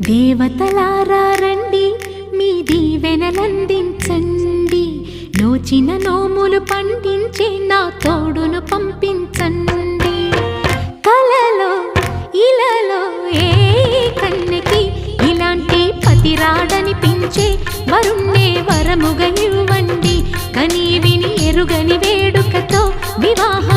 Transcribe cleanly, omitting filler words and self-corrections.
దేవతలారా రండి, మీ దీవెనలందించండి. నోచిన నోములు పండించే నా తోడును పంపించండి. కలలో ఇలలో ఏ కన్నెకి ఇలాంటి పతిరాడనిపించే వరుణ్ణే వరముగా ఇవ్వండి. కని విని ఎరుగని వేడుకతో వివాహ